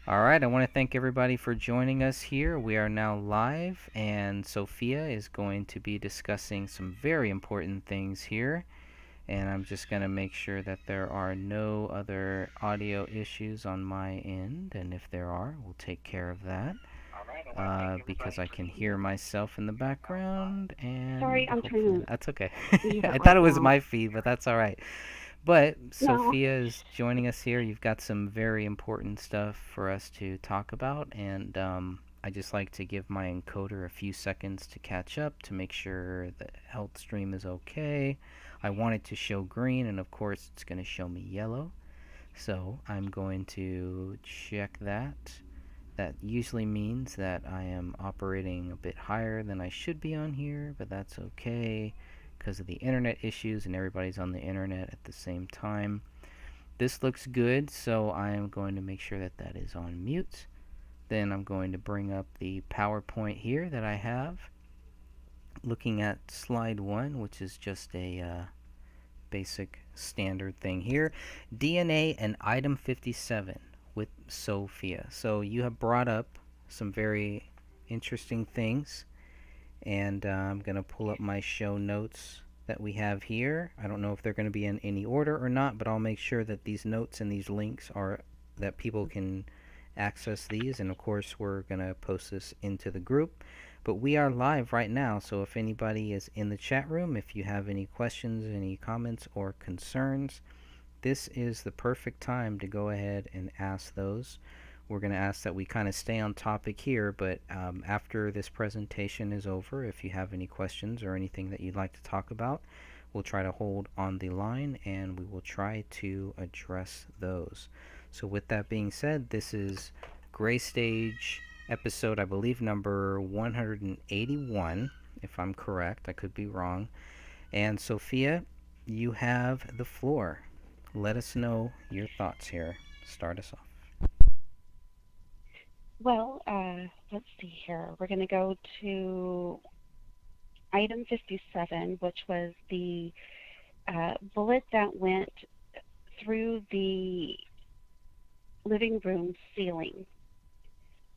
All right, I want to thank everybody for joining us here. We are now live, and Sophia is going to be discussing some very important things here. And I'm just going to make sure that there are no other audio issues on my end. And if there are, we'll take care of that because I can hear myself in the background. Sorry, And I'm hopefully trying that's okay. to use it I thought right it was now. my feed, but that's all right. But No. Sophia is joining us here. You've got some very important stuff for us to talk about, and I just like to give my encoder a few seconds to catch up to make sure the health stream is okay. I want it to show green, and of course, it's going to show me yellow. So I'm going to check that. That usually means that I am operating a bit higher than I should be on here, but that's okay because of the internet issues and everybody's on the internet at the same time. This looks good, so I am going to make sure that that is on mute. Then I'm going to bring up the PowerPoint here that I have. Looking at slide 1, which is just a basic standard thing here. DNA and item 57 with Sophia. So you have brought up some very interesting things, and I'm going to pull up my show notes that we have here. I don't know if they're going to be in any order or not, but I'll make sure that these notes and these links are that people can access these, and of course we're going to post this into the group. But we are live right now, so if anybody is in the chat room, if you have any questions, any comments, or concerns, this is the perfect time to go ahead and ask those. We're going to ask that we kind of stay on topic here, but after this presentation is over, if you have any questions or anything that you'd like to talk about, we'll try to hold on the line and we will try to address those. So with that being said, this is Gray Stage episode, I believe, number 181, if I'm correct. I could be wrong. And Sophia, you have the floor. Let us know your thoughts here. Start us off. Well, let's see here. We're going to go to item 57, which was the bullet that went through the living room ceiling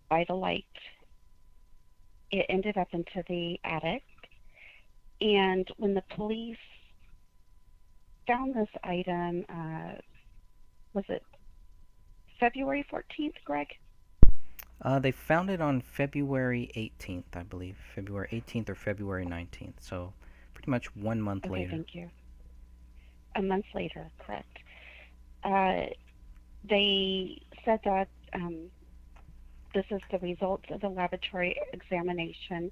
by the light. It ended up into the attic. And when the police found this item, was it February 14th, Greg? They found it on February 18th, I believe. February 18th or February 19th. So pretty much 1 month Okay, later. thank you. A month later, correct. Uh, they said that this is the results of the laboratory examination.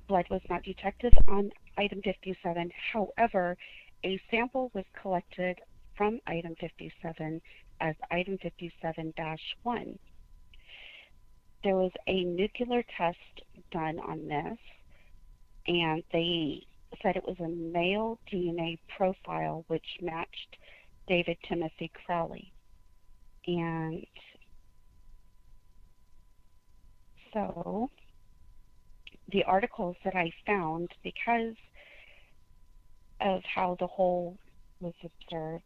Blood was not detected on item 57. However, a sample was collected from item 57 as item 57 1. There was a nuclear test done on this, and they said it was a male DNA profile which matched David Timothy Crowley. And so the articles that I found, because of how the hole was observed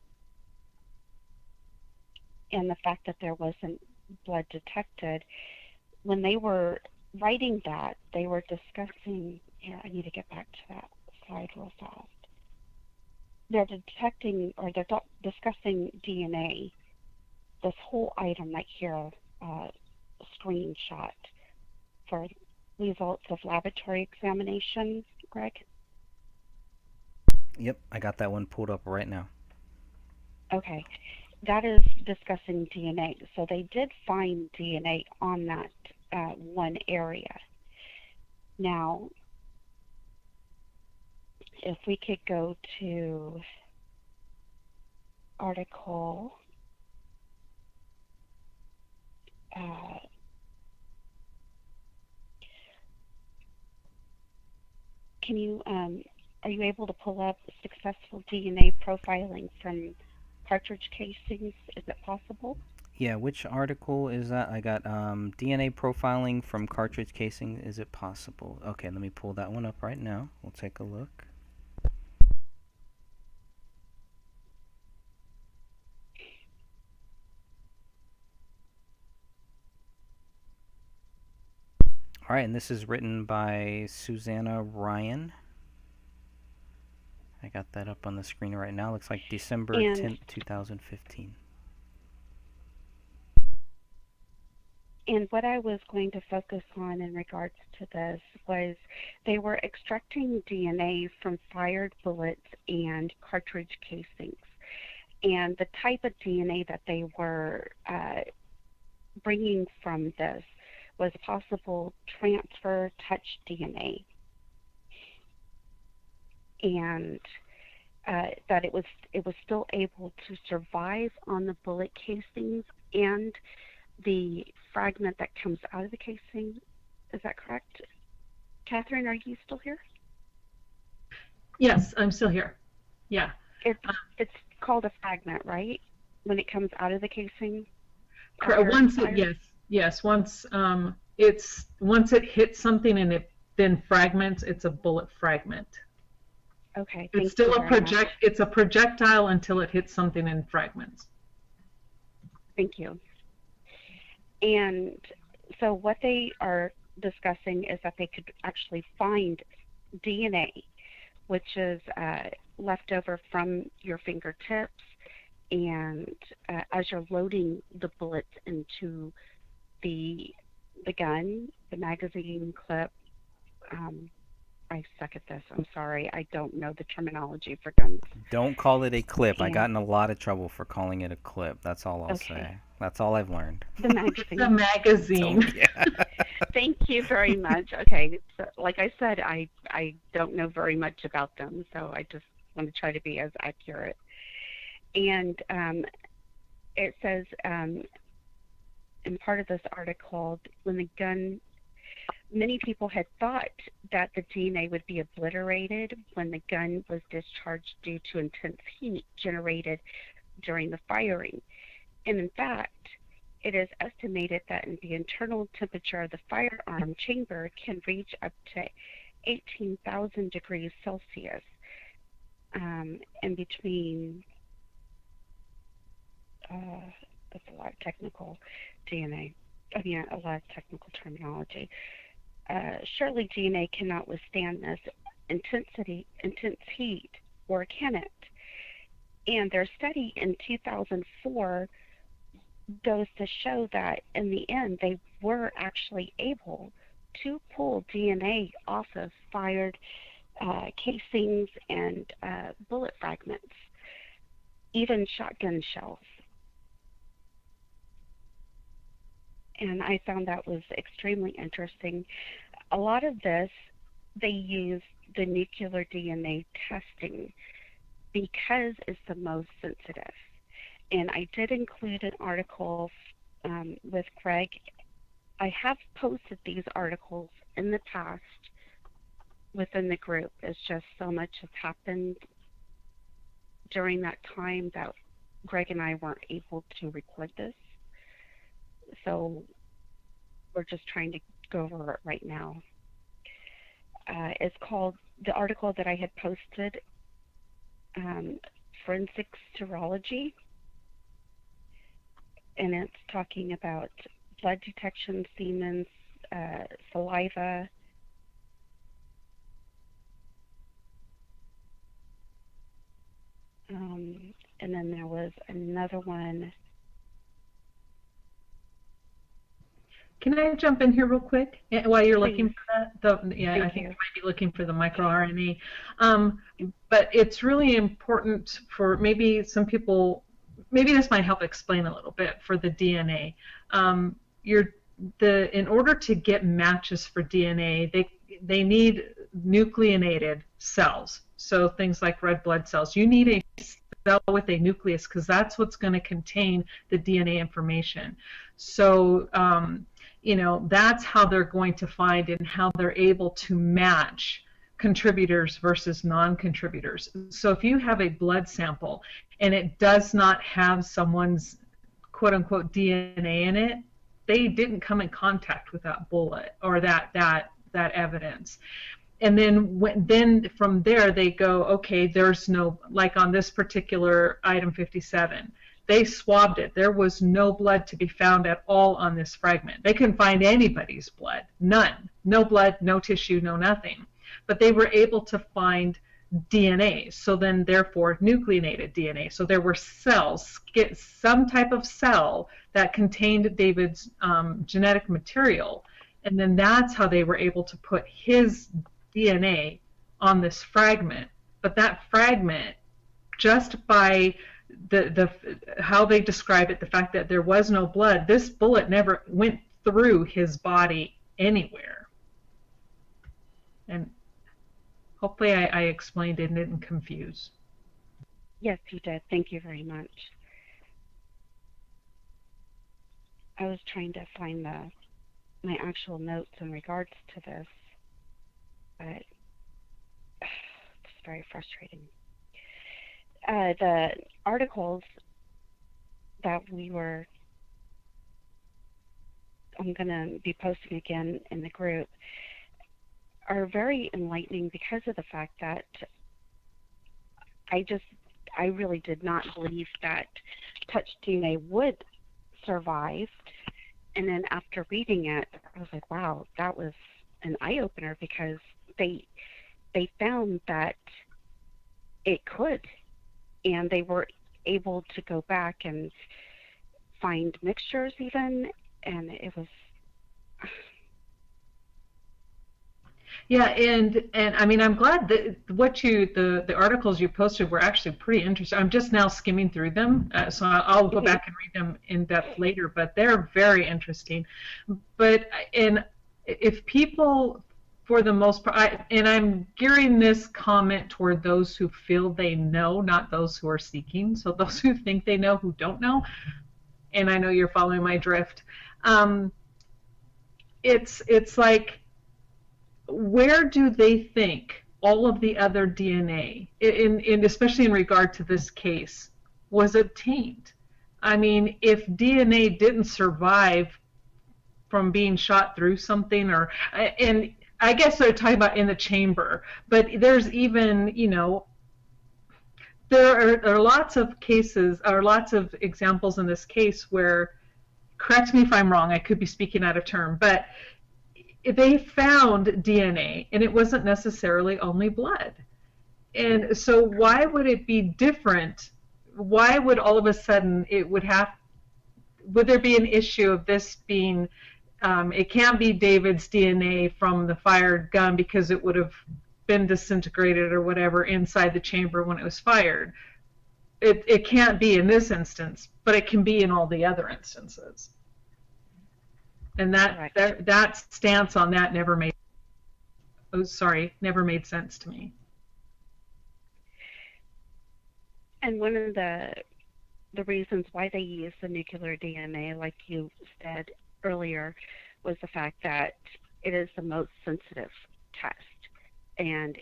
and the fact that there wasn't blood detected, when they were writing that, they were discussing. Here, I need to get back to that slide real fast. They're detecting or they're discussing DNA. This whole item right here, screenshot for results of laboratory examination, Greg? Yep, I got that one pulled up right now. Okay, that is discussing DNA. So they did find DNA on that one area. Now, if we could go to article, uh, can you, are you able to pull up successful DNA profiling from cartridge casings? Is it possible? Yeah, which article is that? I got DNA profiling from cartridge casing. Is it possible? Okay, let me pull that one up right now. We'll take a look. All right, and this is written by Susanna Ryan. I got that up on the screen right now. Looks like December And 10th, 2015. what I was going to focus on in regards to this was they were extracting DNA from fired bullets and cartridge casings. And the type of DNA that they were bringing from this was possible transfer touch DNA, and that it was still able to survive on the bullet casings and the fragment that comes out of the casing. Is that correct? Catherine, are you still here? Yes, I'm still here. Yeah. It's it's called a fragment, right? When it comes out of the casing. Once it, yes. Once once it hits something and it then fragments, it's a bullet fragment. Okay. It's still it's a projectile until it hits something and fragments. Thank you. And so what they are discussing is that they could actually find DNA, which is left over from your fingertips, and as you're loading the bullets into the gun, the magazine clip. I suck at this. I'm sorry. I don't know the terminology for guns. Don't call it a clip. And, I got in a lot of trouble for calling it a clip. That's all I'll say. That's all I've learned. The magazine. It's a magazine. Yeah. Thank you very much. Okay, so like I said, I don't know very much about them, so I just want to try to be as accurate. And it says in part of this article, when the gun, many people had thought that the DNA would be obliterated when the gun was discharged due to intense heat generated during the firing. And in fact, it is estimated that the internal temperature of the firearm chamber can reach up to 18,000 degrees Celsius, and between, that's a lot of technical DNA, a lot of technical terminology. Surely DNA cannot withstand this intense heat, or can it? And their study in 2004 goes to show that in the end they were actually able to pull DNA off of fired casings and bullet fragments, even shotgun shells. And I found that was extremely interesting. A lot of this, they use the nuclear DNA testing because it's the most sensitive. And I did include an article with Greg. I have posted these articles in the past within the group. It's just so much has happened during that time that Greg and I weren't able to record this. So we're just trying to go over it right now. It's called, the article that I had posted, Forensic Serology, and it's talking about blood detection, semen, saliva, and then there was another one. Can I jump in here real quick while you're looking for that? I think you might be looking for the microRNA. But it's really important for maybe some people, maybe this might help explain a little bit for the DNA. In order to get matches for DNA, they need nucleated cells. So things like red blood cells. You need a cell with a nucleus because that's what's going to contain the DNA information. So that's how they're going to find and how they're able to match contributors versus non-contributors. So if you have a blood sample and it does not have someone's quote-unquote DNA in it, they didn't come in contact with that bullet or that evidence. And then from there they go, okay, there's no, like on this particular item 57, they swabbed it. There was no blood to be found at all on this fragment. They couldn't find anybody's blood, none. no blood, no tissue, no nothing. But they were able to find DNA, so then therefore nucleated DNA. So there were cells, some type of cell that contained David's genetic material, and then that's how they were able to put his DNA on this fragment. But that fragment, just by the how they describe it, the fact that there was no blood, this bullet never went through his body anywhere. And hopefully I explained it and didn't confuse. Yes, you did. Thank you very much. I was trying to find my actual notes in regards to this, but it's very frustrating. The articles that I'm going to be posting again in the group, are very enlightening because of the fact that I really did not believe that touch DNA would survive. And then after reading it, I was like, wow, that was an eye-opener, because they found that it could, and they were able to go back and find mixtures even, and it was... Yeah, and I mean, I'm glad that the articles you posted were actually pretty interesting. I'm just now skimming through them, so I'll go back and read them in depth later. But they're very interesting. But and if people, for the most part, and I'm gearing this comment toward those who feel they know, not those who are seeking. So those who think they know, who don't know, and I know you're following my drift. It's like, where do they think all of the other DNA, especially in regard to this case, was obtained? I mean, if DNA didn't survive from being shot through something, and I guess they're talking about in the chamber, but there's even, there are lots of cases, or lots of examples in this case where, correct me if I'm wrong, I could be speaking out of turn, but they found DNA, and it wasn't necessarily only blood. And so why would it be different? Why would all of a sudden would there be an issue of this being, it can't be David's DNA from the fired gun because it would have been disintegrated or whatever inside the chamber when it was fired. It can't be in this instance, but it can be in all the other instances. And that stance on that never made sense to me. And one of the reasons why they used the nuclear DNA, like you said earlier, was the fact that it is the most sensitive test. And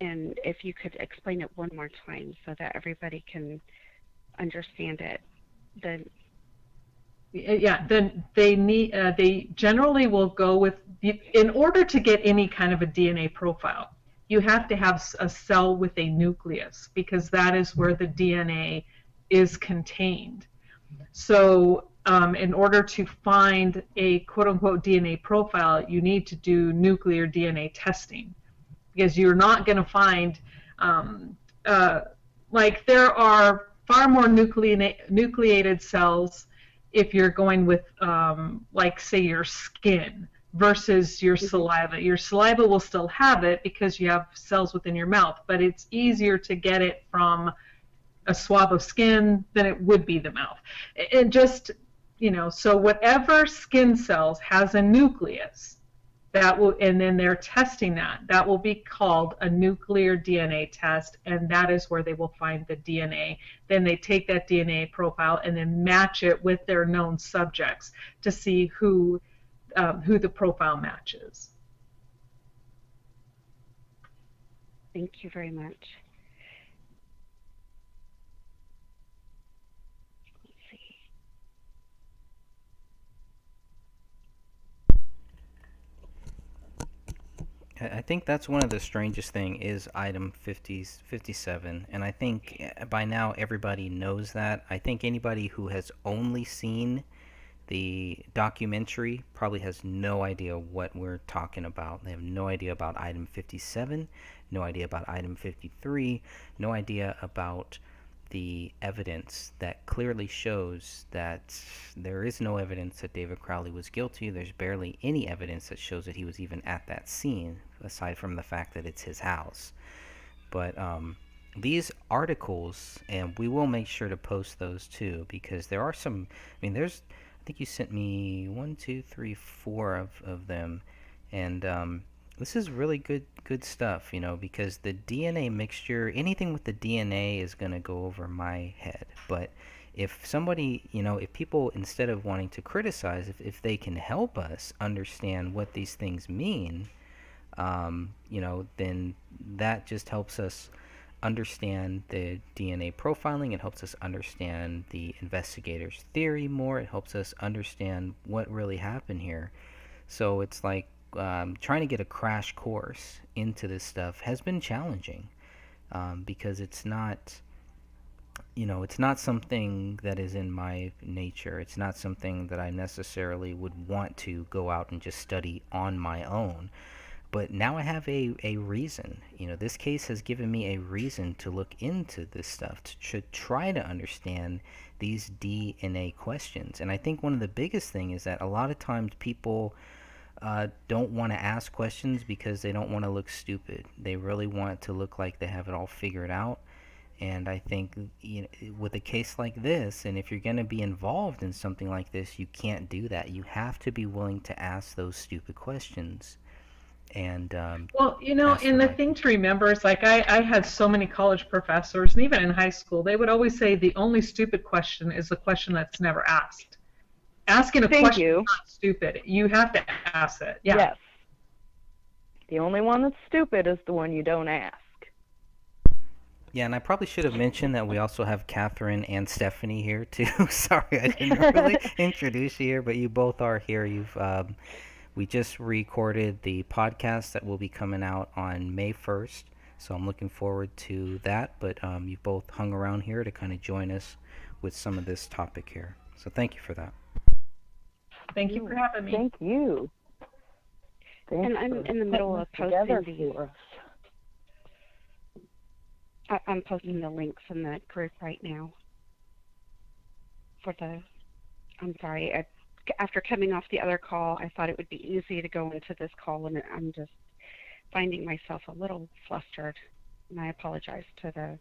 if you could explain it one more time so that everybody can understand it, then... Yeah, then they generally will go with, in order to get any kind of a DNA profile, you have to have a cell with a nucleus, because that is where the DNA is contained. So in order to find a quote-unquote DNA profile, you need to do nuclear DNA testing, because you're not going to find, like, there are far more nucleated cells if you're going with, like, say, your skin versus your saliva. Your saliva will still have it because you have cells within your mouth, but it's easier to get it from a swab of skin than it would be the mouth. And just, so whatever skin cells has a nucleus, and then they're testing that will be called a nuclear DNA test, and that is where they will find the DNA. Then they take that DNA profile and then match it with their known subjects to see who the profile matches. Thank you very much. I think that's one of the strangest thing is item 57, and I think by now everybody knows that. I think anybody who has only seen The documentary probably has no idea what we're talking about. They have no idea about item 57, no idea about item 53, no idea about the evidence that clearly shows that there is no evidence that David Crowley was guilty. There's barely any evidence that shows that he was even at that scene, aside from the fact that it's his house. But these articles, and we will make sure to post those too, because there are some. I mean, I think you sent me one, two, three, four of them, and this is really good stuff. Because the DNA mixture, anything with the DNA is gonna go over my head. But if somebody, if people, instead of wanting to criticize, if they can help us understand what these things mean, then that just helps us understand the DNA profiling. It helps us understand the investigator's theory more. It helps us understand what really happened here. So it's like trying to get a crash course into this stuff has been challenging, because it's not, it's not something that is in my nature. It's not something that I necessarily would want to go out and just study on my own. But now I have a reason. This case has given me a reason to look into this stuff, to try to understand these DNA questions. And I think one of the biggest thing is that a lot of times people don't want to ask questions because they don't want to look stupid. They really want to look like they have it all figured out. And I think with a case like this, and if you're going to be involved in something like this, you can't do that. You have to be willing to ask those stupid questions. And well, and the thing to remember is, like, I had so many college professors, and even in high school, they would always say the only stupid question is the question that's never asked. Asking a question is not stupid. You have to ask it. Yeah. Yes. The only one that's stupid is the one you don't ask. Yeah, and I probably should have mentioned that we also have Catherine and Stephanie here too. Sorry, I didn't really introduce you here, but you both are here. We just recorded the podcast that will be coming out on May 1st, so I'm looking forward to that. But you both hung around here to kind of join us with some of this topic here. So thank you for that. Thank you for having me. Thank you. And I'm in the middle of posting these. I'm posting the links in the group right now. I'm sorry. After coming off the other call, I thought it would be easy to go into this call, and I'm just finding myself a little flustered, and I apologize to the...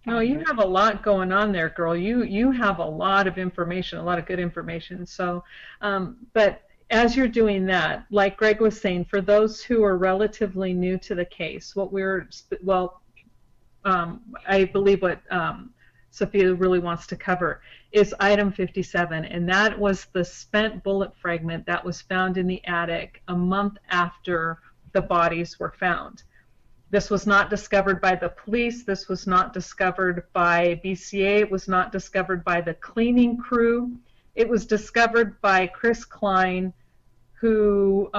No, you have a lot going on there, girl. You have a lot of information, a lot of good information. So, but as you're doing that, like Greg was saying, for those who are relatively new to the case, I believe what Sophia really wants to cover is item 57, and that was the spent bullet fragment that was found in the attic a month after the bodies were found. This was not discovered by the police. This was not discovered by BCA. It was not discovered by the cleaning crew. It was discovered by Chris Klein, who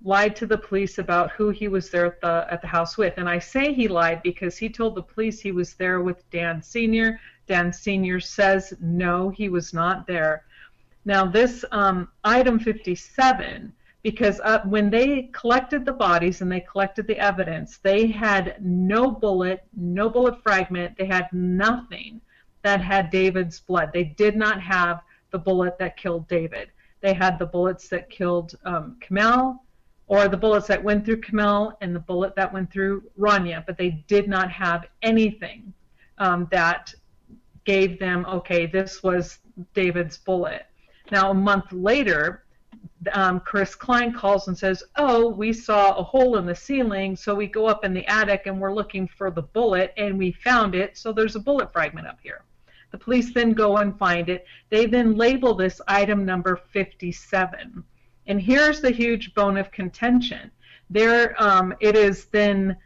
lied to the police about who he was there at the house with. And I say he lied because he told the police he was there with Dan Sr. Dan Sr. says, no, he was not there. Now this item 57, because when they collected the bodies and they collected the evidence, they had no bullet fragment, they had nothing that had David's blood. They did not have the bullet that killed David. They had the bullets that killed Kamel, or the bullets that went through Kamel and the bullet that went through Rania, but they did not have anything that gave them, okay, this was David's bullet. Now, a month later, Chris Klein calls and says, oh, we saw a hole in the ceiling, so we go up in the attic and we're looking for the bullet, and we found it, so there's a bullet fragment up here. The police then go and find it. They then label this item number 57. And here's the huge bone of contention. It is then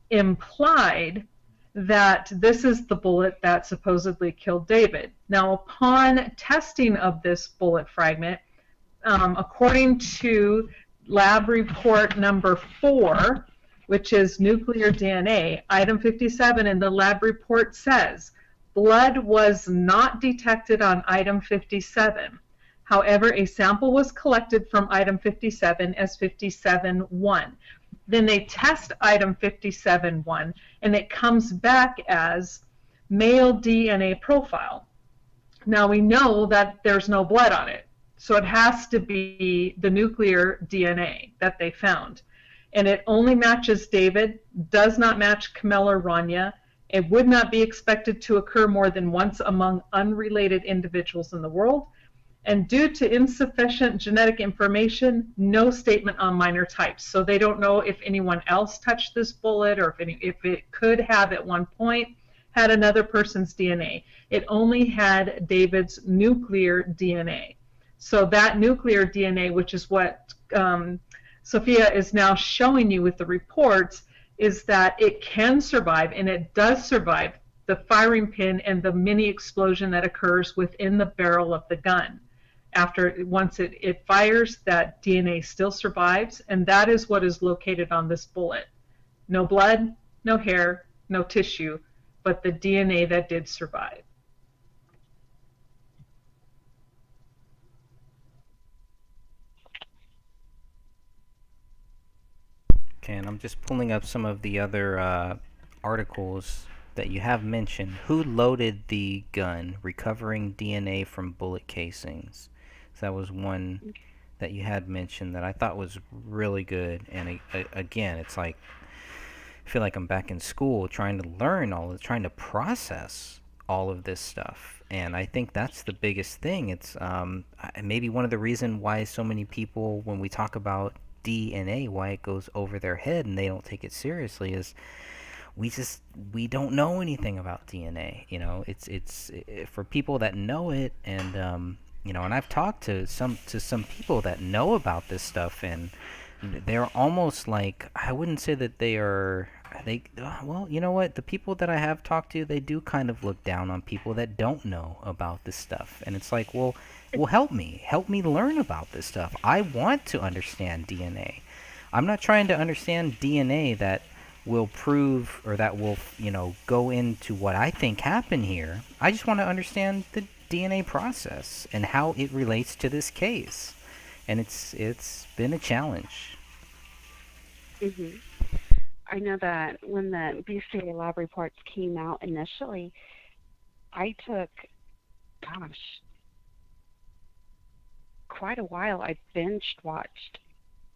implied that this is the bullet that supposedly killed David. Now, upon testing of this bullet fragment, according to lab report number 4, which is nuclear DNA, item 57 in the lab report says, Blood was not detected on item 57. However, a sample was collected from item 57 as 57-1. Then they test item 57-1, and it comes back as male DNA profile. Now we know that there's no blood on it, so it has to be the nuclear DNA that they found. And it only matches David, does not match Camille or Rania. It would not be expected to occur more than once among unrelated individuals in the world. And due to insufficient genetic information, no statement on minor types. So they don't know if anyone else touched this bullet, or if it could have at one point had another person's DNA. It only had David's nuclear DNA. So that nuclear DNA, which is what Sophia is now showing you with the reports, is that it can survive, and it does survive, the firing pin and the mini explosion that occurs within the barrel of the gun. Once it fires, that DNA still survives, and that is what is located on this bullet. No blood, no hair, no tissue, but the DNA that did survive. Okay, and I'm just pulling up some of the other articles that you have mentioned. Who loaded the gun? Recovering DNA from bullet casings. So that was one that you had mentioned that I thought was really good. And again, it's like I feel like I'm back in school trying to learn trying to process all of this stuff. And I think that's the biggest thing. It's maybe one of the reasons why so many people, when we talk about DNA, why it goes over their head and they don't take it seriously, is we don't know anything about DNA. It's for people that know it, and and I've talked to some people that know about this stuff, and they're almost like, I wouldn't say that well, you know what, the people that I have talked to, they do kind of look down on people that don't know about this stuff. And it's like, well, help me learn about this stuff. I want to understand DNA. I'm not trying to understand DNA that will prove, or that will go into what I think happened here. I just want to understand the DNA process and how it relates to this case. And it's been a challenge. Hmm. I know that when the BCA lab reports came out initially, I took, gosh, quite a while. I binge watched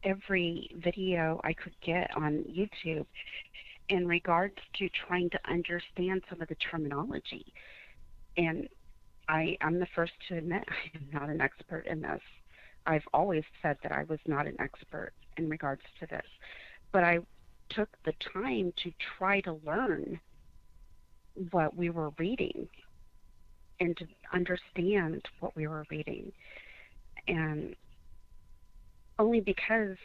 every video I could get on YouTube in regards to trying to understand some of the terminology. And I'm the first to admit I am not an expert in this. I've always said that I was not an expert in regards to this. But I took the time to try to learn what we were reading and to understand what we were reading. And only because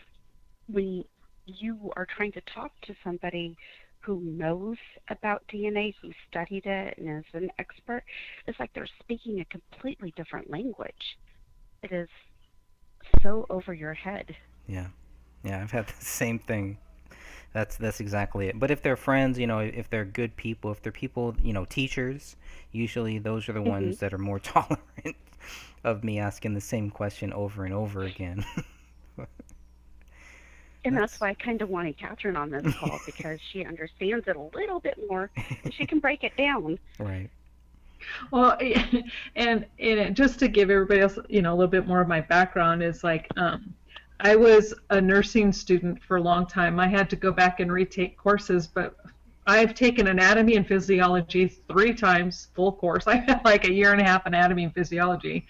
when you are trying to talk to somebody who knows about DNA, who studied it and is an expert, it's like they're speaking a completely different language. It is so over your head. Yeah, I've had the same thing. That's exactly it. But if they're friends, if they're good people, if they're people, teachers, usually those are the ones that are more tolerant of me asking the same question over and over again. And that's why I kind of wanted Catherine on this call, because she understands it a little bit more and she can break it down. Right. Well, and just to give everybody else, a little bit more of my background, is like, I was a nursing student for a long time. I had to go back and retake courses, but I've taken anatomy and physiology 3 times, full course. I had like a year and a half anatomy and physiology.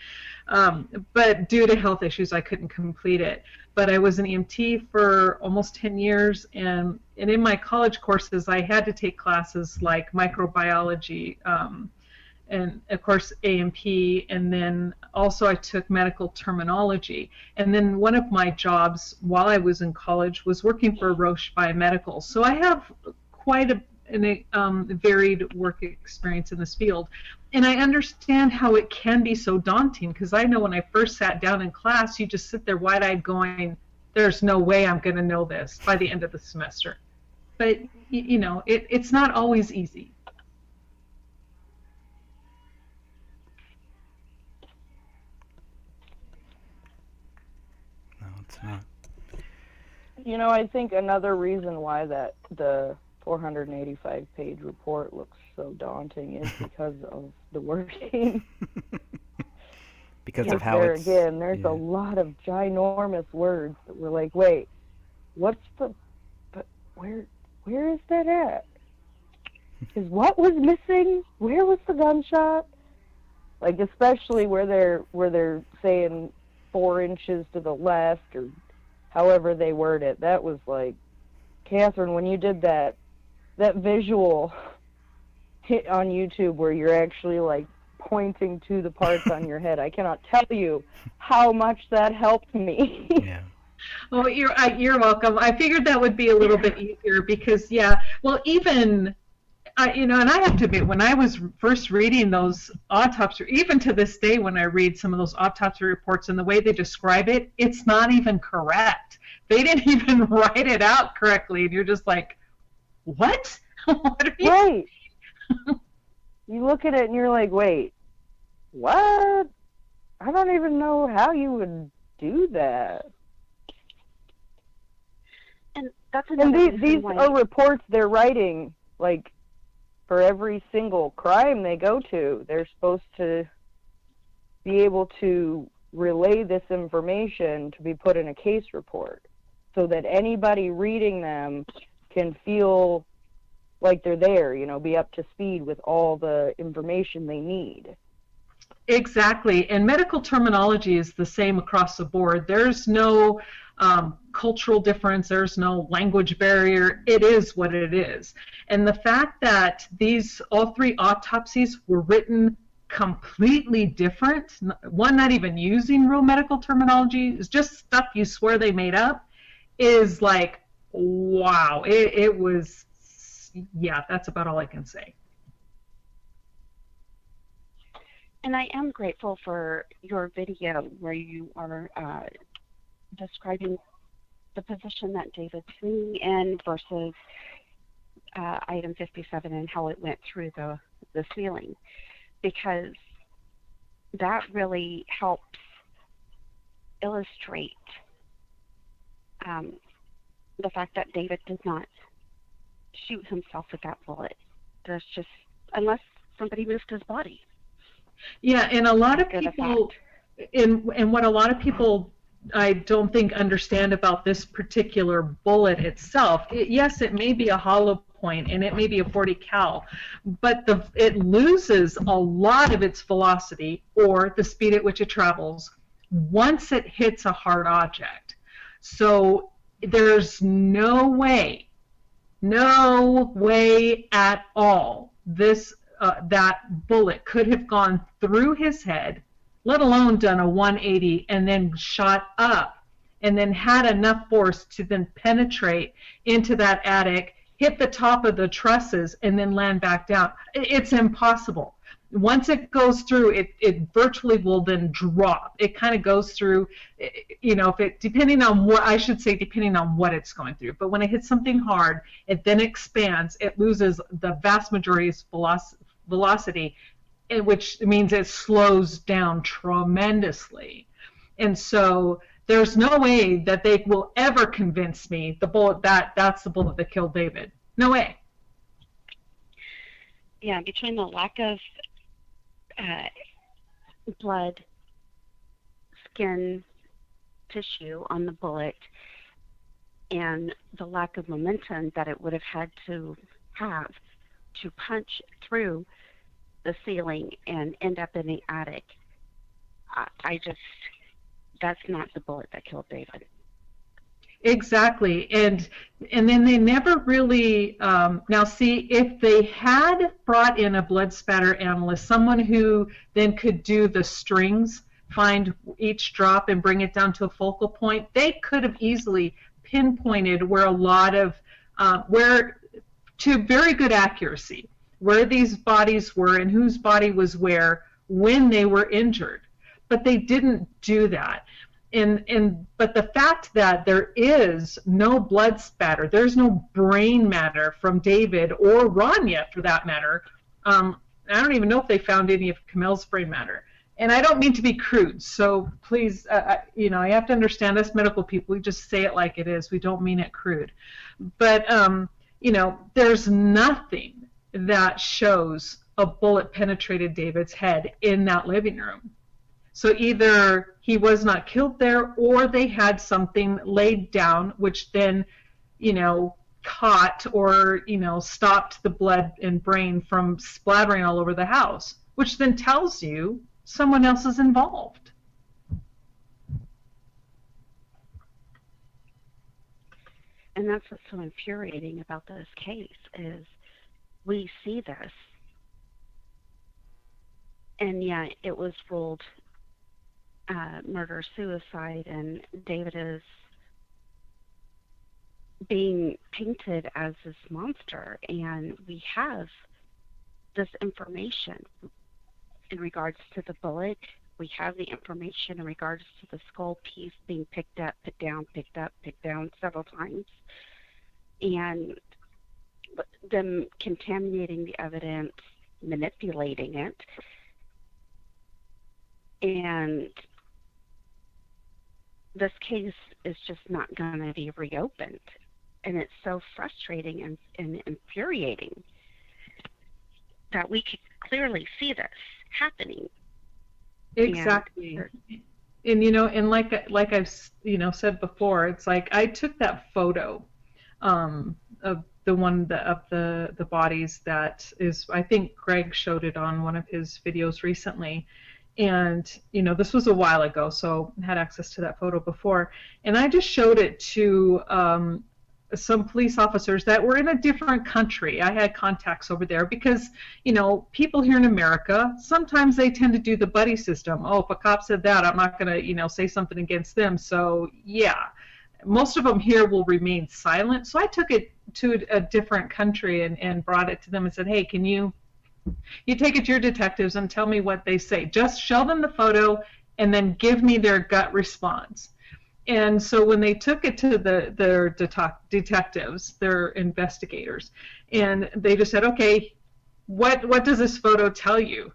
But due to health issues, I couldn't complete it. But I was an EMT for almost 10 years, and in my college courses, I had to take classes like microbiology, and of course A&P, and then also I took medical terminology. And then one of my jobs while I was in college was working for Roche Biomedical. So I have quite a varied work experience in this field. And I understand how it can be so daunting, because I know when I first sat down in class, you just sit there wide-eyed going, there's no way I'm going to know this by the end of the semester. But, it's not always easy. It's not. You know, I think another reason why that the 485-page report looks so daunting is because of the wording. Because Because of how there it's. again, there's a Yeah. lot of ginormous words that we're like, wait, what's the, but where is that at? Is what was missing? Where was the gunshot? Like especially where they're saying 4 inches to the left or however they word it. That was like, Catherine, when you did that visual hit on YouTube where you're actually like pointing to the parts on your head, I cannot tell you how much that helped me. Yeah. Oh, you're welcome. I figured that would be a little bit easier because, yeah, well, even, and I have to admit, when I was first reading those autopsy, even to this day when I read some of those autopsy reports and the way they describe it, it's not even correct. They didn't even write it out correctly, and you're just like, what? What are you? Right. You look at it and you're like, wait, what? I don't even know how you would do that. And that's And another these reason why. are reports they're writing, like, for every single crime they go to. They're supposed to be able to relay this information to be put in a case report so that anybody reading them can feel like they're there, be up to speed with all the information they need. Exactly, and medical terminology is the same across the board. There's no cultural difference, there's no language barrier. It is what it is. And the fact that all three autopsies were written completely different, one not even using real medical terminology, is just stuff you swear they made up, is like, wow. It was, yeah, that's about all I can say. And I am grateful for your video where you are describing the position that David's sitting in versus item 57 and how it went through the ceiling, because that really helps illustrate the fact that David did not shoot himself with that bullet. There's just, unless somebody moved his body. Yeah, and a lot of After the people, fact. and what a lot of people I don't think understand about this particular bullet itself, yes, it may be a hollow point and it may be a 40 cal, but it loses a lot of its velocity or the speed at which it travels once it hits a hard object. So there's no way at all that bullet could have gone through his head, let alone done a 180 and then shot up and then had enough force to then penetrate into that attic, hit the top of the trusses, and then land back down. It's impossible. Once it goes through, it virtually will then drop. It kind of goes through, depending on what it's going through. But when it hits something hard, it then expands. It loses the vast majority of its velocity, which means it slows down tremendously. And so there's no way that they will ever convince me that's the bullet that killed David. No way. Yeah, between the lack of blood, skin, tissue on the bullet, and the lack of momentum that it would have had to have to punch through the ceiling and end up in the attic, that's not the bullet that killed David. Exactly, and then they never really, now see, if they had brought in a blood spatter analyst, someone who then could do the strings, find each drop and bring it down to a focal point, they could have easily pinpointed where to very good accuracy, where these bodies were and whose body was where when they were injured. But they didn't do that. But the fact that there is no blood spatter, there's no brain matter from David or Rania for that matter. I don't even know if they found any of Camille's brain matter. and I don't mean to be crude, so please, you know, I have to understand us medical people, we just say it like it is. We don't mean it crude. But, you know, there's nothing that shows a bullet penetrated David's head in that living room. So either he was not killed there, or they had something laid down, which then, you know, caught or, you know, stopped the blood and brain from splattering all over the house, which then tells you someone else is involved. And that's what's so infuriating about this case is we see this, and yet it was ruled murder-suicide, and David is being painted as this monster, and we have this information in regards to the bullet. We have the information in regards to the skull piece being picked up, put down, picked up, picked down several times, and them contaminating the evidence, manipulating it, and this case is just not going to be reopened. And it's so frustrating and infuriating that we could clearly see this happening. Exactly. And you know, and like I've, you know, said before, it's like I took that photo of the one of the bodies that is, I think Greg showed it on one of his videos recently. And, you know, this was a while ago, so I had access to that photo before. And I just showed it to some police officers that were in a different country. I had contacts over there because, you know, people here in America, sometimes they tend to do the buddy system. Oh, if a cop said that, I'm not going to, you know, say something against them. So, yeah, most of them here will remain silent. So I took it to a different country and brought it to them and said, hey, can you take it to your detectives and tell me what they say. Just show them the photo and then give me their gut response. And so when they took it to their detectives, their investigators, and they just said, okay, what does this photo tell you?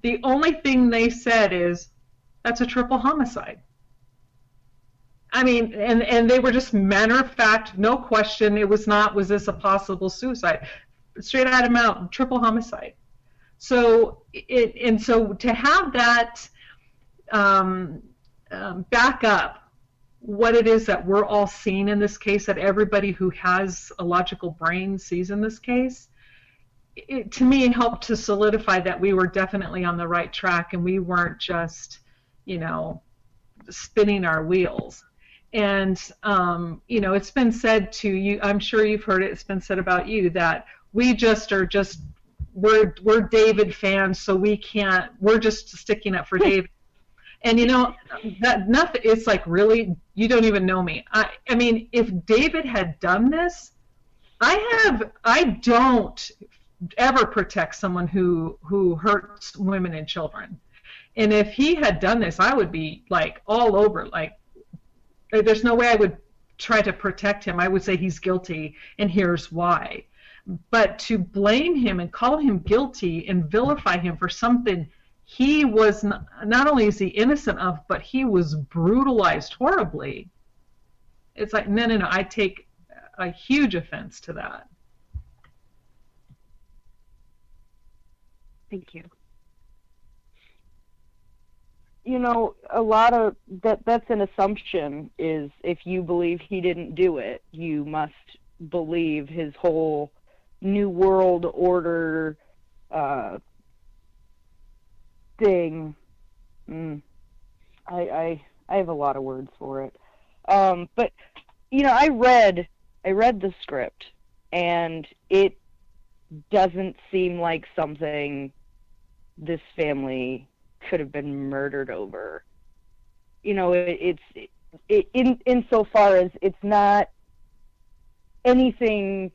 The only thing they said is, that's a triple homicide. I mean, and they were just matter of fact, no question, it was not, was this a possible suicide? Straight out of mouth, triple homicide. So so to have that back up what it is that we're all seeing in this case, that everybody who has a logical brain sees in this case, it to me helped to solidify that we were definitely on the right track and we weren't just, you know, spinning our wheels. And you know, it's been said to you, I'm sure you've heard it, it's been said about you that we just are just, we're David fans, so we can't, we're just sticking up for David. And you know, that nothing, it's like, really, you don't even know me. I mean, if David had done this, I don't ever protect someone who hurts women and children. And if he had done this, I would be like all over, like, there's no way I would try to protect him. I would say he's guilty and here's why. But to blame him and call him guilty and vilify him for something he was not only is he innocent of, but he was brutalized horribly. It's like, no, I take a huge offense to that. Thank you. You know, a lot of that's an assumption, is if you believe he didn't do it, you must believe his whole New World Order thing. I have a lot of words for it. But you know, I read the script, and it doesn't seem like something this family could have been murdered over. You know, it's insofar as it's not anything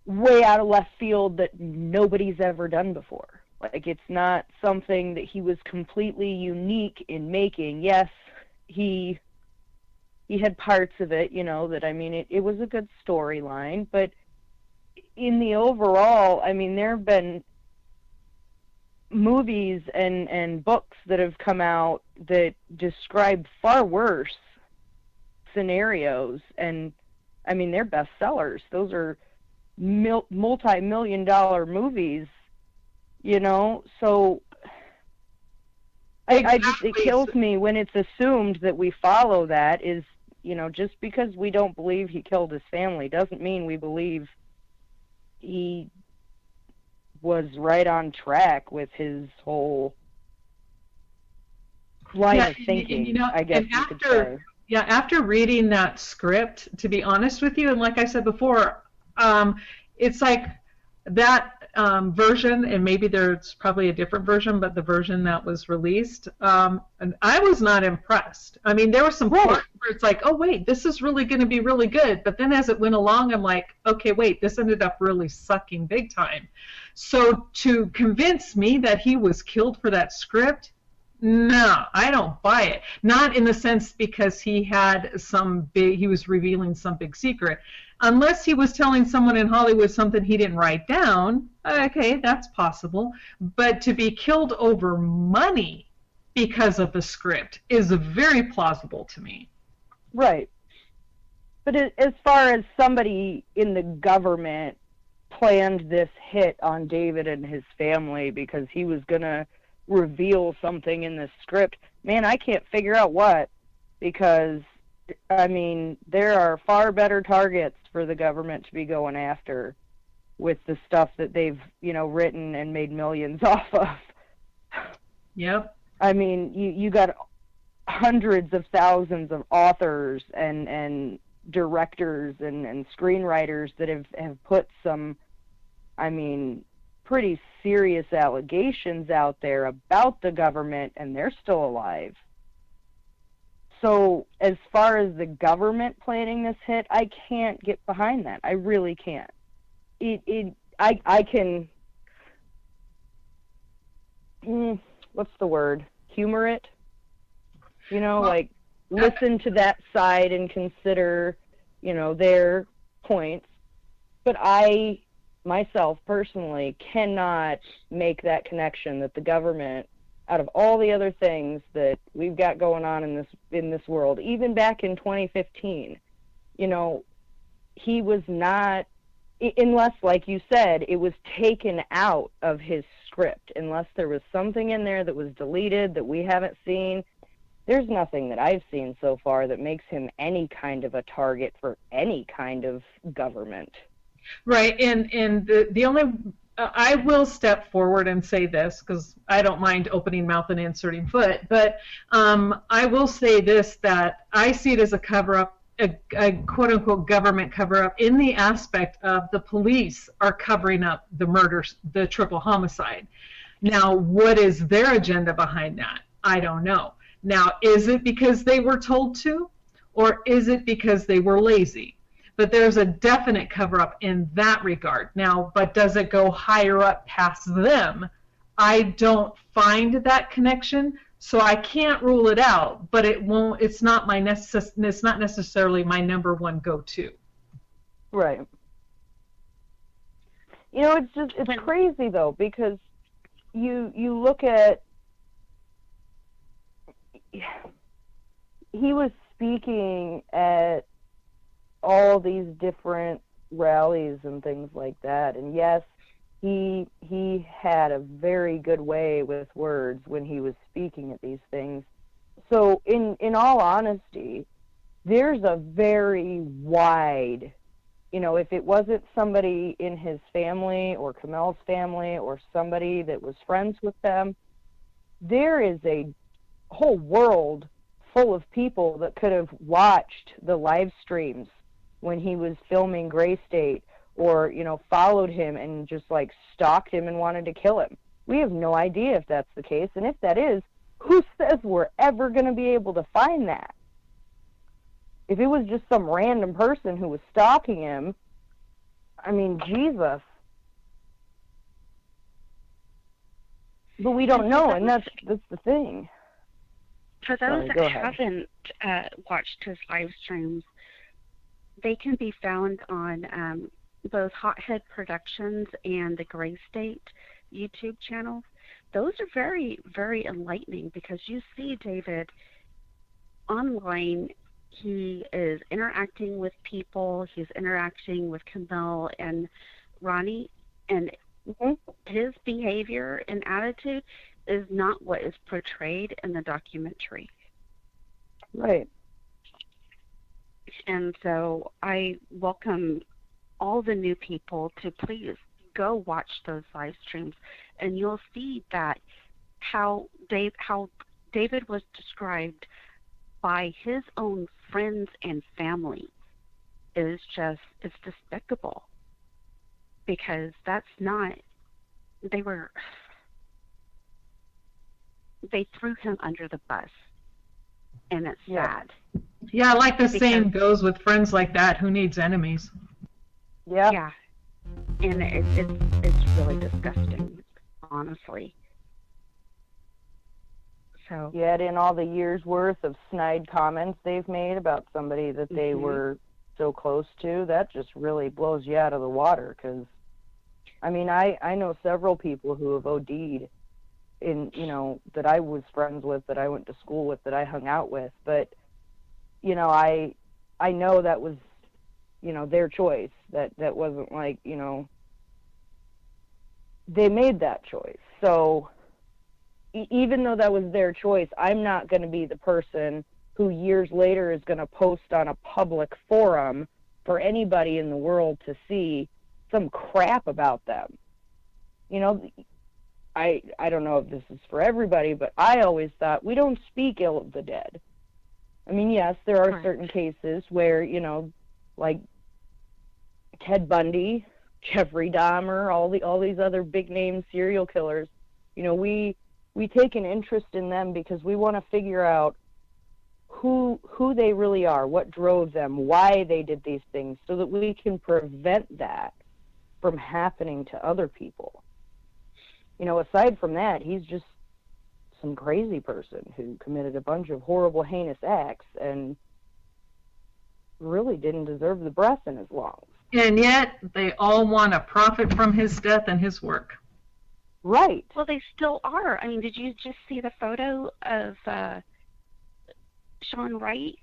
way out of left field that nobody's ever done before. Like, it's not something that he was completely unique in making. Yes, he had parts of it, you know, that, I mean, it was a good storyline, but in the overall, I mean, there have been movies and books that have come out that describe far worse scenarios, and I mean they're bestsellers. Those are multi-million-dollar movies, you know. So I just, it Exactly. kills me when it's assumed that we follow that. Is, you know, just because we don't believe he killed his family doesn't mean we believe he was right on track with his whole line of thinking, you know, I guess and you could say. after reading that script, to be honest with you, and like I said before, it's like that version, and maybe there's probably a different version, but the version that was released, and I was not impressed. I mean, there were some parts where it's like, oh wait, this is really going to be really good, but then as it went along, I'm like, okay, wait, this ended up really sucking big time. So to convince me that he was killed for that script, no, I don't buy it. Not in the sense because he had he was revealing some big secret. Unless he was telling someone in Hollywood something he didn't write down, okay, that's possible. But to be killed over money because of the script is very plausible to me. Right. But as far as somebody in the government planned this hit on David and his family because he was going to reveal something in the script, man, I can't figure out what, because I mean there are far better targets for the government to be going after with the stuff that they've, you know, written and made millions off of. Yep. I mean, you got hundreds of thousands of authors and directors and screenwriters that have put some, I mean, pretty serious allegations out there about the government, and they're still alive. So as far as the government planning this hit, I can't get behind that. I really can't. I can, what's the word? Humor it? You know, like listen to that side and consider, you know, their points. But I myself personally cannot make that connection that the government, out of all the other things that we've got going on in this world, even back in 2015, you know, he was not, unless, like you said, it was taken out of his script, unless there was something in there that was deleted that we haven't seen. There's nothing that I've seen so far that makes him any kind of a target for any kind of government. Right, and the only I will step forward and say this because I don't mind opening mouth and inserting foot, but I will say this, that I see it as a cover-up, a quote-unquote government cover-up, in the aspect of the police are covering up the murders, the triple homicide. Now, what is their agenda behind that? I don't know. Now, is it because they were told to, or is it because they were lazy? But there's a definite cover-up in that regard. Now, but does it go higher up past them? I don't find that connection, so I can't rule it out. But it won't. It's not it's not necessarily my number one go-to. Right. You know, it's crazy though, because you look at, he was speaking at all these different rallies and things like that, and yes, he had a very good way with words when he was speaking at these things. So in all honesty, there's a very wide, you know, if it wasn't somebody in his family or Kamel's family or somebody that was friends with them, there is a whole world full of people that could have watched the live streams when he was filming Gray State, or, you know, followed him and just like stalked him and wanted to kill him. We have no idea if that's the case, and if that is, who says we're ever going to be able to find that? If it was just some random person who was stalking him, I mean, Jesus. But we don't know, and that's the thing. For those that haven't watched his live streams, they can be found on both Hothead Productions and the Gray State YouTube channels. those are very, very enlightening because you see David online. He is interacting with people, he's interacting with Camille and Ronnie, and his behavior and attitude is not what is portrayed in the documentary. Right. And so I welcome all the new people to please go watch those live streams, and you'll see that how David was described by his own friends and family is just, it's despicable, because that's not, they threw him under the bus, and it's sad. Yeah, like the saying Because- goes, with friends like that, who needs enemies? Yeah. Yeah, and it's really disgusting, honestly. So You add in all the years worth of snide comments they've made about somebody that they were so close to, that just really blows you out of the water. Because, I mean, I know several people who have OD'd in, you know, that I was friends with, that I went to school with, that I hung out with. But, you know, I know that was, you know, their choice. That wasn't like, you know, they made that choice. So even though that was their choice, I'm not going to be the person who years later is going to post on a public forum for anybody in the world to see some crap about them. You know, I don't know if this is for everybody, but I always thought we don't speak ill of the dead. I mean, yes, there are certain cases where, you know, like Ted Bundy, Jeffrey Dahmer, all these other big name serial killers, you know, we take an interest in them because we want to figure out who they really are, what drove them, why they did these things, so that we can prevent that from happening to other people. You know, aside from that, he's just some crazy person who committed a bunch of horrible, heinous acts and really didn't deserve the breath in his lungs. And yet, they all want to profit from his death and his work. Right. well, they still are. I mean, did you just see the photo of Sean Wright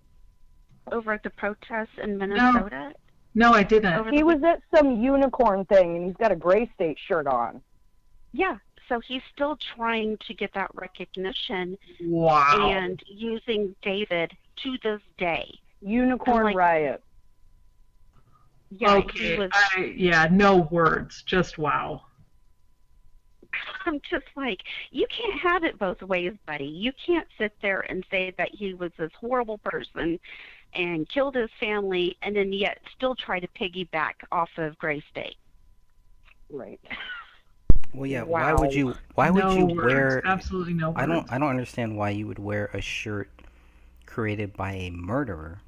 over at the protests in Minnesota? No, I didn't. He was at some unicorn thing, and he's got a Gray State shirt on. Yeah, so he's still trying to get that recognition Wow. and using David to this day. Unicorn like- riot. Yeah, Okay. he was. No words. Just wow. I'm just like, you can't have it both ways, buddy. You can't sit there and say that he was this horrible person and killed his family, and then yet still try to piggyback off of Gray State. Right. Well, yeah. Wow. Why would No you words. wear? Absolutely no words. I don't understand why you would wear a shirt created by a murderer,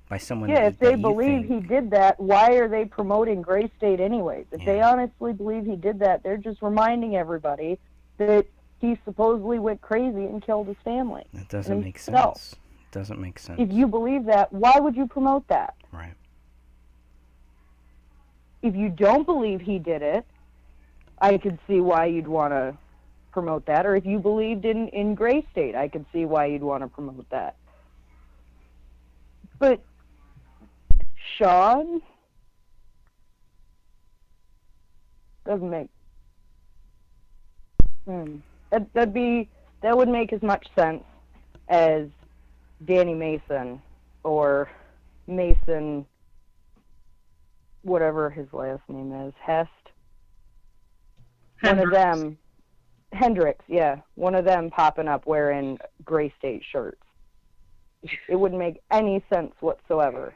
by someone. Yeah, if they that you believe think- he did that, why are they promoting Gray State anyways? If they Yeah. honestly believe he did that, they're just reminding everybody that he supposedly went crazy and killed his family. That doesn't make No. sense. Doesn't make sense. If you believe that, why would you promote that? Right. If you don't believe he did it, I could see why you'd want to promote that. Or if you believed in Gray State, I could see why you'd want to promote that. But Sean doesn't make. That would make as much sense as Danny Mason or Mason, whatever his last name is, Hest. One of them, Hendricks, yeah, one of them popping up wearing Gray State shirts. It wouldn't make any sense whatsoever.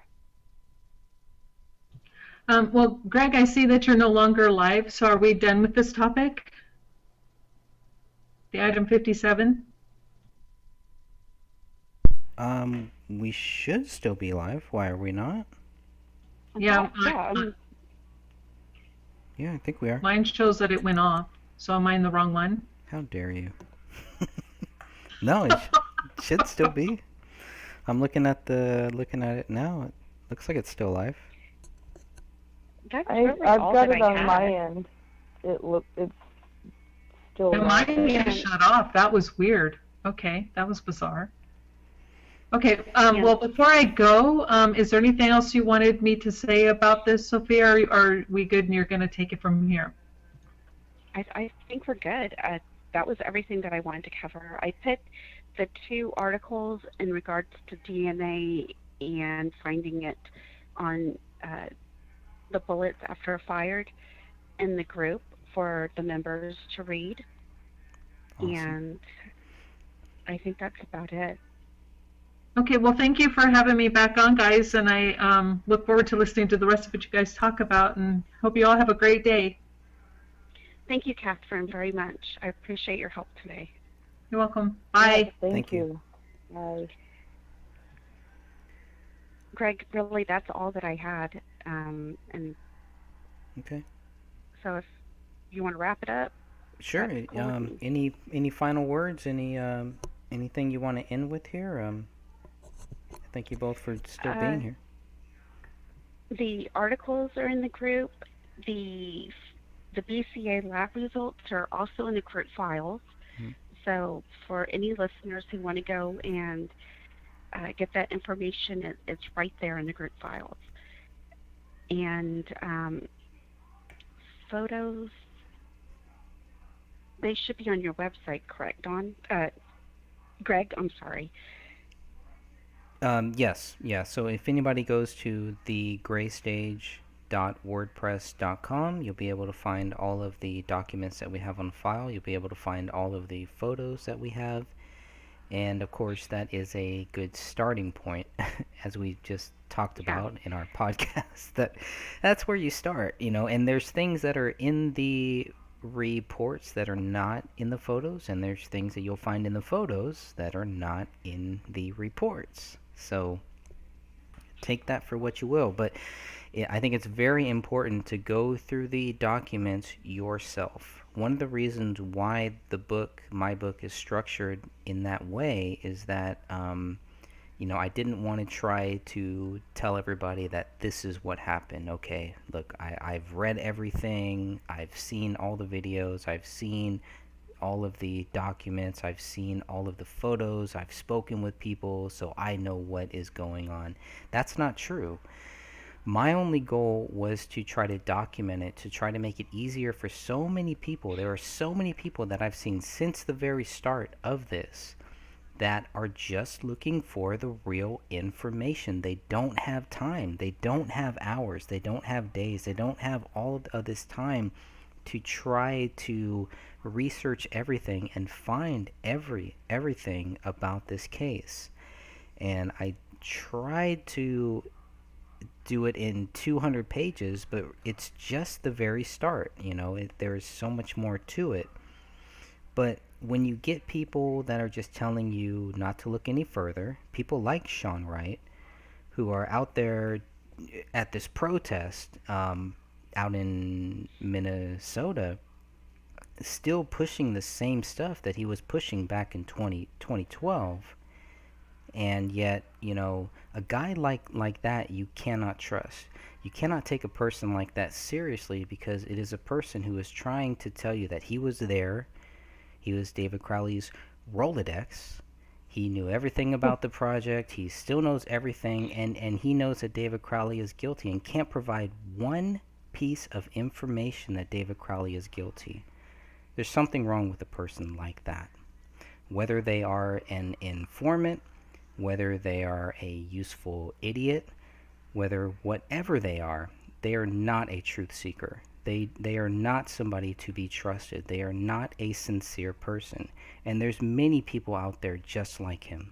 Well, Greg, I see that you're no longer live, so are we done with this topic? The item 57? We should still be live. Why are we not? Yeah, Yeah, I think we are. mine shows that it went off. So am I in the wrong one? How dare you? No, it should still be. I'm looking at it now. It looks like it's still live. That's really I've all got that it I on had. my end. It's still And mine laughing. didn't shut off. That was weird. Okay, that was bizarre. Okay, And well, before I go, is there anything else you wanted me to say about this, Sophia, or are we good and you're going to take it from here? I think we're good. That was everything that I wanted to cover. I put the two articles in regards to DNA and finding it on the bullets after fired in the group for the members to read. Awesome. And I think that's about it. Okay, well, thank you for having me back on, guys, and I look forward to listening to the rest of what you guys talk about, and hope you all have a great day. Thank you, Catherine, very much. I appreciate your help today. You're welcome. Bye. Yeah, thank Thank you. you. Bye. Greg, really, that's all that I had. And Okay. so if you want to wrap it up, Sure. that's cool with me. Any final words? Anything you want to end with here? Thank you both for still being Uh, here. The articles are in the group. The BCA lab results are also in the group files. Mhm. So for any listeners who want to go and get that information, it's right there in the group files. And photos, they should be on your website, correct, Dawn? Greg, I'm sorry. Yes, yeah. So if anybody goes to the graystage.wordpress.com, you'll be able to find all of the documents that we have on file. You'll be able to find all of the photos that we have. And of course, that is a good starting point, as we just talked Yeah. about in our podcast. That's where you start, And there's things that are in the reports that are not in the photos, and there's things that you'll find in the photos that are not in the reports. So take that for what you will. But I think it's very important to go through the documents yourself. One of the reasons why my book, is structured in that way is that, I didn't want to try to tell everybody that this is what happened. Okay, look, I've read everything. I've seen all the videos. I've seen all of the documents. I've seen all of the photos. I've spoken with people, so I know what is going on. That's not true. My only goal was to try to document it, to try to make it easier for so many people. There are so many people that I've seen since the very start of this that are just looking for the real information. They don't have time. They don't have hours. They don't have days. They don't have all of this time to try to research everything and find everything about this case. And I tried to do it in 200 pages, but it's just the very start. There is so much more to it. But when you get people that are just telling you not to look any further, people like Sean Wright, who are out there at this protest out in Minnesota, still pushing the same stuff that he was pushing back in 2012. And yet, a guy like that you cannot trust. You cannot take a person like that seriously, because it is a person who is trying to tell you that he was there. He was David Crowley's Rolodex. He knew everything about the project. He still knows everything, and he knows that David Crowley is guilty and can't provide one piece of information that David Crowley is guilty. There's something wrong with a person like that. Whether they are an informant, whether they are a useful idiot, whatever they are not a truth seeker. They are not somebody to be trusted. They are not a sincere person. And there's many people out there just like him.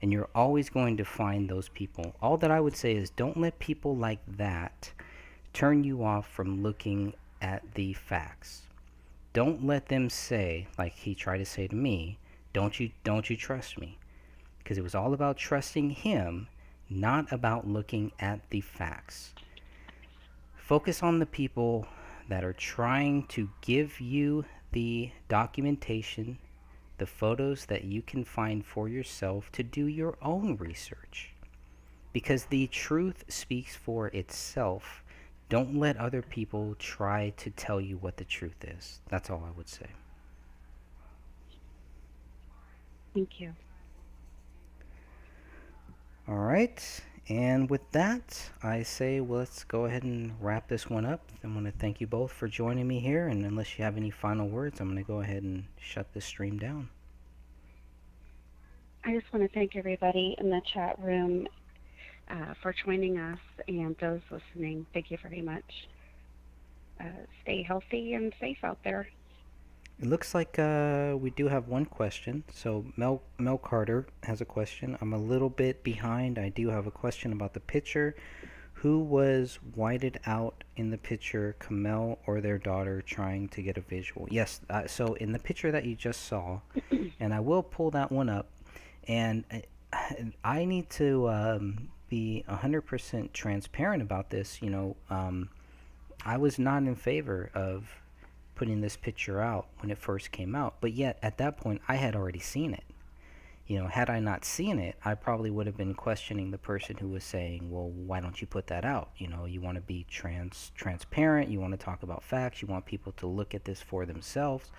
And you're always going to find those people. All that I would say is, don't let people like that turn you off from looking at the facts. Don't let them say, like he tried to say to me, don't you trust me? Because it was all about trusting him, not about looking at the facts. Focus on the people that are trying to give you the documentation, the photos that you can find for yourself to do your own research. Because the truth speaks for itself. Don't let other people try to tell you what the truth is. That's all I would say. Thank you. All right. And with that, I say, well, let's go ahead and wrap this one up. I want to thank you both for joining me here. And unless you have any final words, I'm going to go ahead and shut this stream down. I just want to thank everybody in the chat room for joining us, and those listening. Thank you very much. Stay healthy and safe out there. It looks like we do have one question. So Mel Carter has a question. I'm a little bit behind. I do have a question about the picture. Who was whited out in the picture, Kamel or their daughter, trying to get a visual? Yes, so in the picture that you just saw, and I will pull that one up, and I need to be 100% transparent about this. I was not in favor of putting this picture out when it first came out, but yet at that point I had already seen it. Had I not seen it, I probably would have been questioning the person who was saying, well, why don't you put that out? You want to be transparent, you want to talk about facts, you want people to look at this for themselves.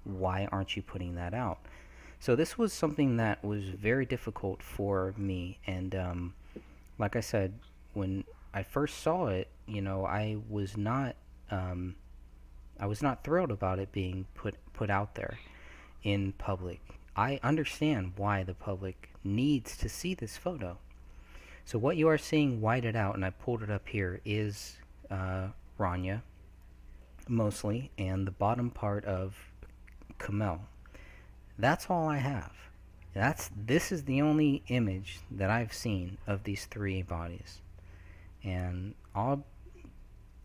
Why aren't you putting that out? So this was something that was very difficult for me, and like I said, when I first saw it, I was not thrilled about it being put out there in public. I understand why the public needs to see this photo. So what you are seeing whited out, and I pulled it up here, is Rania, mostly, and the bottom part of Kamel. That's all I have. This is the only image that I've seen of these three bodies. And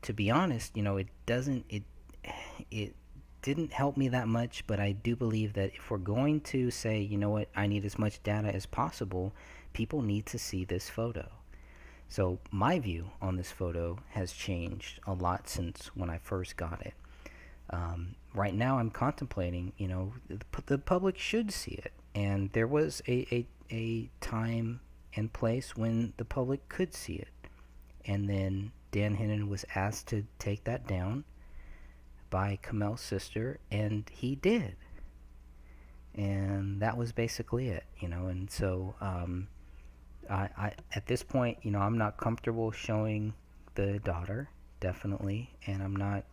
to be honest, it didn't help me that much, but I do believe that if we're going to say, you know what, I need as much data as possible, people need to see this photo. So my view on this photo has changed a lot since when I first got it. Right now I'm contemplating, the public should see it. And there was a time and place when the public could see it. And then Dan Hennon was asked to take that down by Kamel's sister, and he did. And that was basically it, and so I at this point, I'm not comfortable showing the daughter, definitely, and I'm not,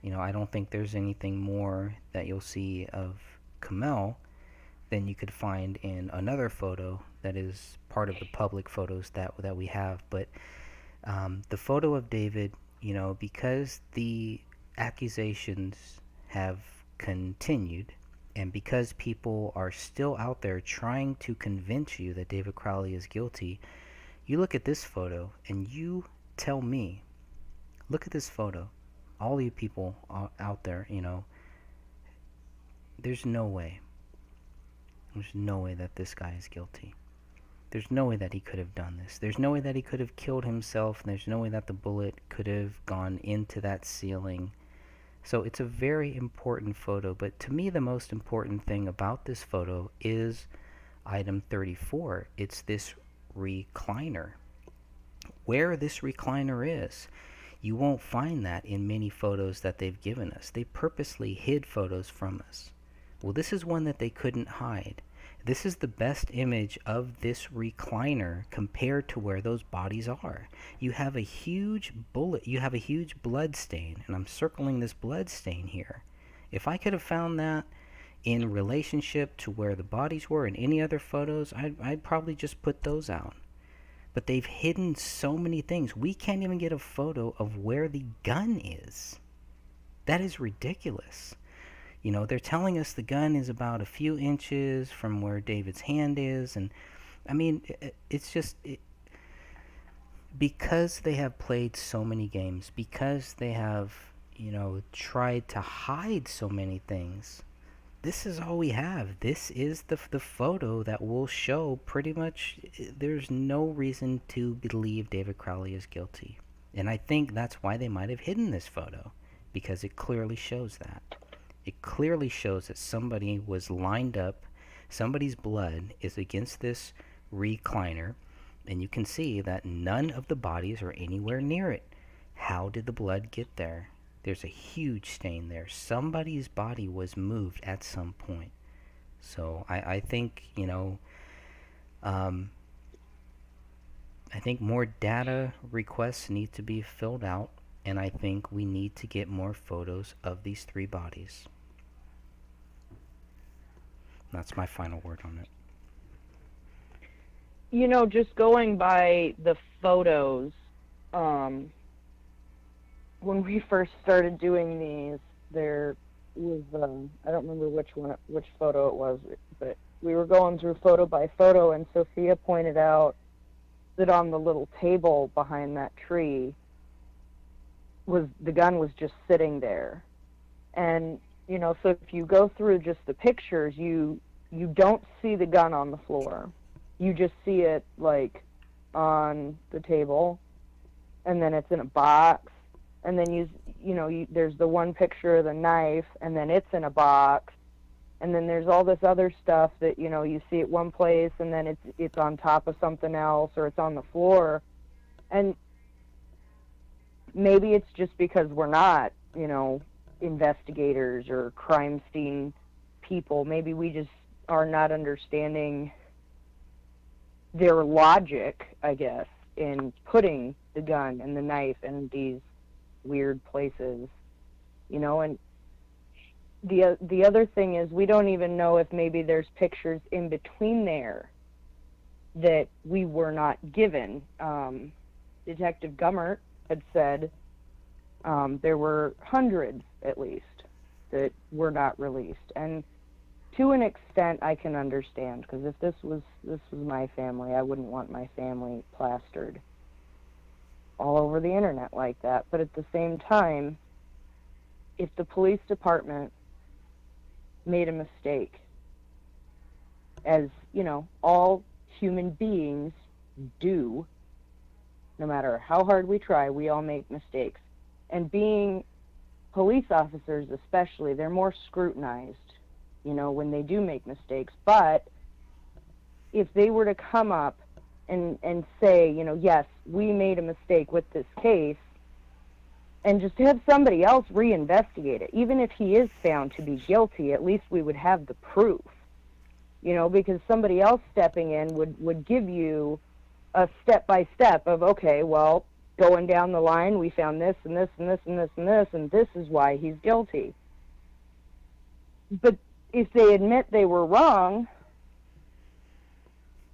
I don't think there's anything more that you'll see of Kamel than you could find in another photo that is part of the public photos that we have. But the photo of David, because the accusations have continued, and because people are still out there trying to convince you that David Crowley is guilty, you look at this photo and you tell me, look at this photo, all you people out there, there's no way that this guy is guilty. There's no way that he could have done this. There's no way that he could have killed himself. There's no way that the bullet could have gone into that ceiling. So it's a very important photo, but to me the most important thing about this photo is item 34. It's this recliner. Where this recliner is, you won't find that in many photos that they've given us. They purposely hid photos from us. Well, this is one that they couldn't hide. This is the best image of this recliner compared to where those bodies are. You have a huge bullet, you have a huge blood stain, and I'm circling this blood stain here. If I could have found that in relationship to where the bodies were in any other photos, I'd probably just put those out. But they've hidden so many things. We can't even get a photo of where the gun is. That is ridiculous. They're telling us the gun is about a few inches from where David's hand is, and I mean, it's just because they have played so many games, because they have, tried to hide so many things. This is all we have. This is the photo that will show pretty much there's no reason to believe David Crowley is guilty. And I think that's why they might have hidden this photo, because it clearly shows that. It clearly shows that somebody was lined up, somebody's blood is against this recliner, and you can see that none of the bodies are anywhere near it. How did the blood get there? There's a huge stain there. Somebody's body was moved at some point. So I think, um, I think more data requests need to be filled out, and I think we need to get more photos of these three bodies. That's my final word on it. Just going by the photos, when we first started doing these, there was I don't remember which photo it was, but we were going through photo by photo, and Sophia pointed out that on the little table behind that tree the gun was just sitting there. And so if you go through just the pictures, you don't see the gun on the floor. You just see it like on the table, and then it's in a box, and then there's the one picture of the knife, and then it's in a box, and then there's all this other stuff that you see at one place, and then it's on top of something else, or it's on the floor. And maybe it's just because we're not investigators or crime scene people. Maybe we just are not understanding their logic, I guess, in putting the gun and the knife in these weird places, and the other thing is we don't even know if maybe there's pictures in between there that we were not given. Detective Gummert had said there were hundreds at least that were not released, and to an extent I can understand, because if this was my family, I wouldn't want my family plastered all over the internet like that. But at the same time, if the police department made a mistake, as all human beings do, no matter how hard we try, we all make mistakes. And being police officers especially, they're more scrutinized, when they do make mistakes. But if they were to come up and say, yes, we made a mistake with this case, and just have somebody else reinvestigate it, even if he is found to be guilty, at least we would have the proof, because somebody else stepping in would give you a step-by-step of, okay, well, going down the line, we found this and this and this and this and this, and this is why he's guilty. But if they admit they were wrong,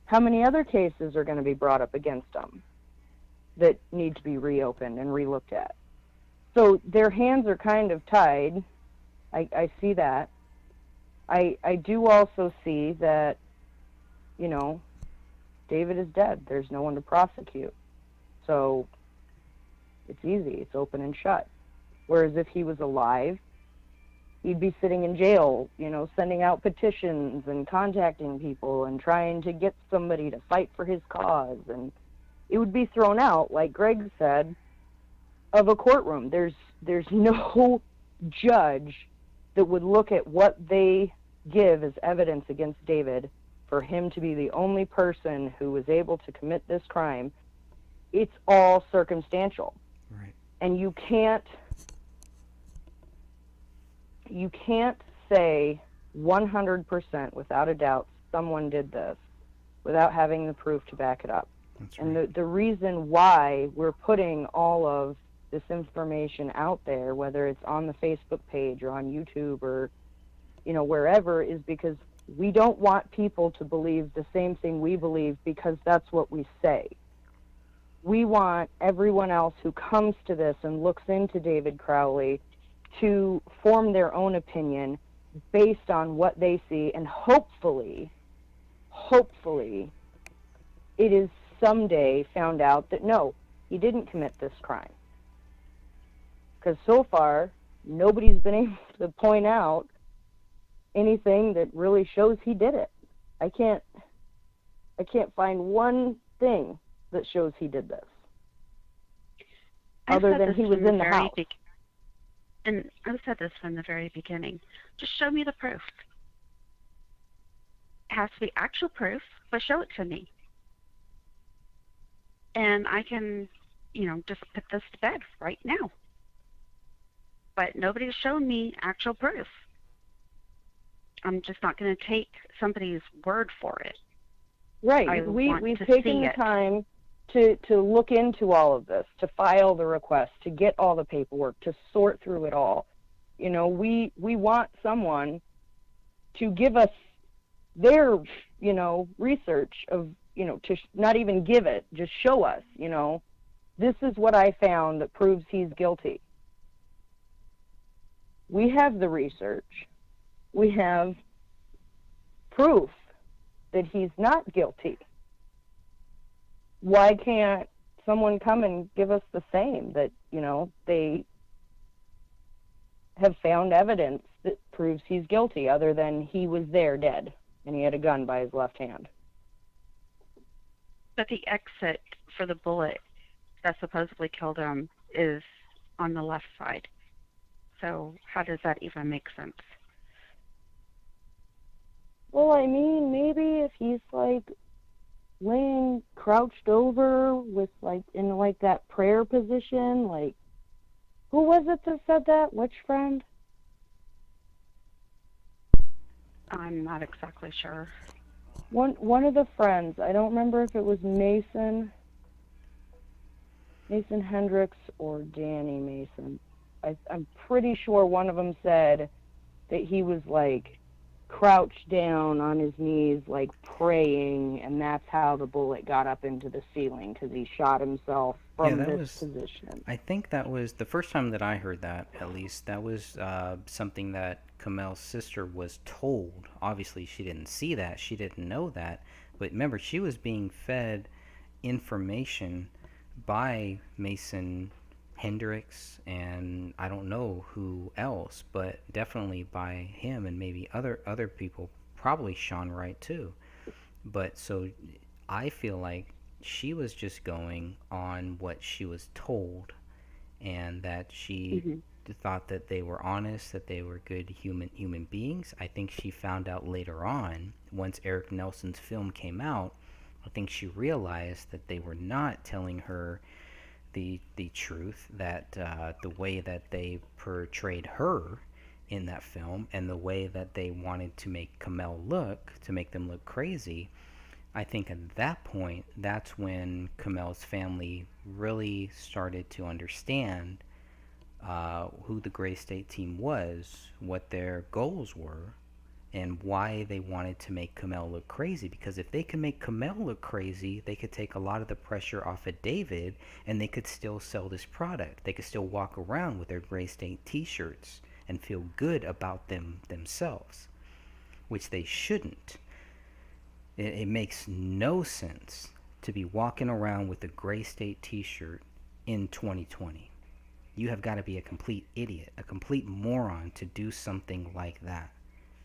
how many other cases are going to be brought up against them that need to be reopened and relooked at? So their hands are kind of tied. I see that. I do also see that, David is dead. There's no one to prosecute. So it's easy. It's open and shut. Whereas if he was alive, he'd be sitting in jail, sending out petitions and contacting people and trying to get somebody to fight for his cause. And it would be thrown out, like Greg said, of a courtroom. There's no judge that would look at what they give as evidence against David for him to be the only person who was able to commit this crime. It's all circumstantial. Right. And you can't say 100% without a doubt someone did this without having the proof to back it up. That's And right. the reason why we're putting all of this information out there, whether it's on the Facebook page or on YouTube or wherever, is because we don't want people to believe the same thing we believe because that's what we say. We want everyone else who comes to this and looks into David Crowley to form their own opinion based on what they see, and hopefully it is someday found out that no, he didn't commit this crime. Because so far, nobody's been able to point out anything that really shows he did it. I can't find one thing that shows he did this, other than he was in the house. And I've said this from the very beginning. Just show me the proof. It has to be actual proof, but show it to me. And I can, just put this to bed right now. But nobody's shown me actual proof. I'm just not going to take somebody's word for it. Right. I want We've to taken see the it. time to look into all of this, to file the request, to get all the paperwork, to sort through it all. We want someone to give us their, research of, to not even give it, just show us, this is what I found that proves he's guilty. We have the research. We have proof that he's not guilty. Why can't someone come and give us the same, that, they have found evidence that proves he's guilty, other than he was there dead and he had a gun by his left hand? But the exit for the bullet that supposedly killed him is on the left side. So how does that even make sense? Well, I mean, maybe if he's like laying crouched over with in that prayer position, who was it that said that? Which friend? I'm not exactly sure. One of the friends. I don't remember if it was Mason Hendricks or Danny Mason. I'm pretty sure one of them said that he was crouched down on his knees, praying, and that's how the bullet got up into the ceiling, because he shot himself from this position. I think that was the first time that I heard that, at least. That was something that Kamel's sister was told. Obviously, she didn't see that. She didn't know that. But remember, she was being fed information by Mason Hendricks, and I don't know who else, but definitely by him, and maybe other people, probably Sean Wright too. But so I feel like she was just going on what she was told, and that she thought that they were honest, that they were good human beings. I think she found out later on, once Eric Nelson's film came out, I think she realized that they were not telling her the truth, that the way that they portrayed her in that film, and the way that they wanted to make Kamel look, to make them look crazy. I think at that point, that's when Kamel's family really started to understand who the Gray State team was, what their goals were, and why they wanted to make Kamel look crazy. Because if they could make Kamel look crazy, they could take a lot of the pressure off of David, and they could still sell this product. They could still walk around with their Gray State t-shirts and feel good about themselves, which they shouldn't. It makes no sense to be walking around with a Gray State t-shirt in 2020. You have got to be a complete idiot, a complete moron to do something like that.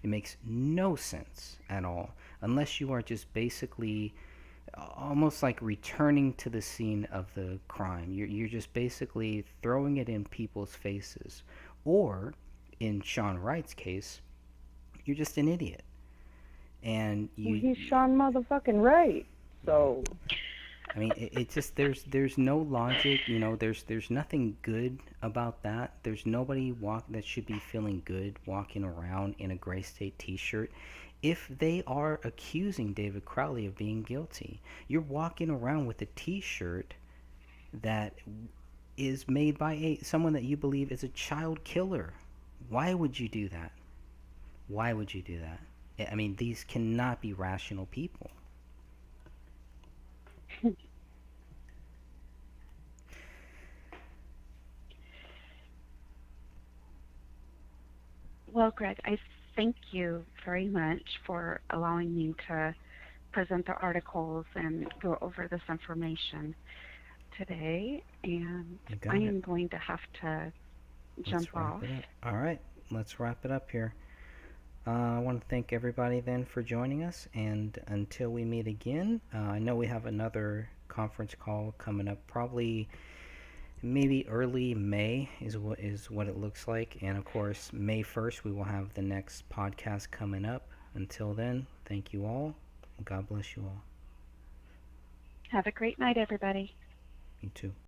It makes no sense at all, unless you are just basically almost like returning to the scene of the crime. You're just basically throwing it in people's faces. Or, in Sean Wright's case, you're just an idiot. And he's Sean motherfucking Wright. So I mean, it just there's no logic, there's nothing good about that. There's nobody that should be feeling good walking around in a Gray State t-shirt if they are accusing David Crowley of being guilty. You're walking around with a t-shirt that is made by someone that you believe is a child killer. Why would you do that? Why would you do that? I mean, these cannot be rational people. Well, Greg, I thank you very much for allowing me to present the articles and go over this information today. And I am going to have to jump off. All right, let's wrap it up here. I want to thank everybody then for joining us, and until we meet again, I know we have another conference call coming up, probably maybe early May is what it looks like, and of course May 1st we will have the next podcast coming up. Until then, thank you all, and God bless you all. Have a great night, everybody. You too.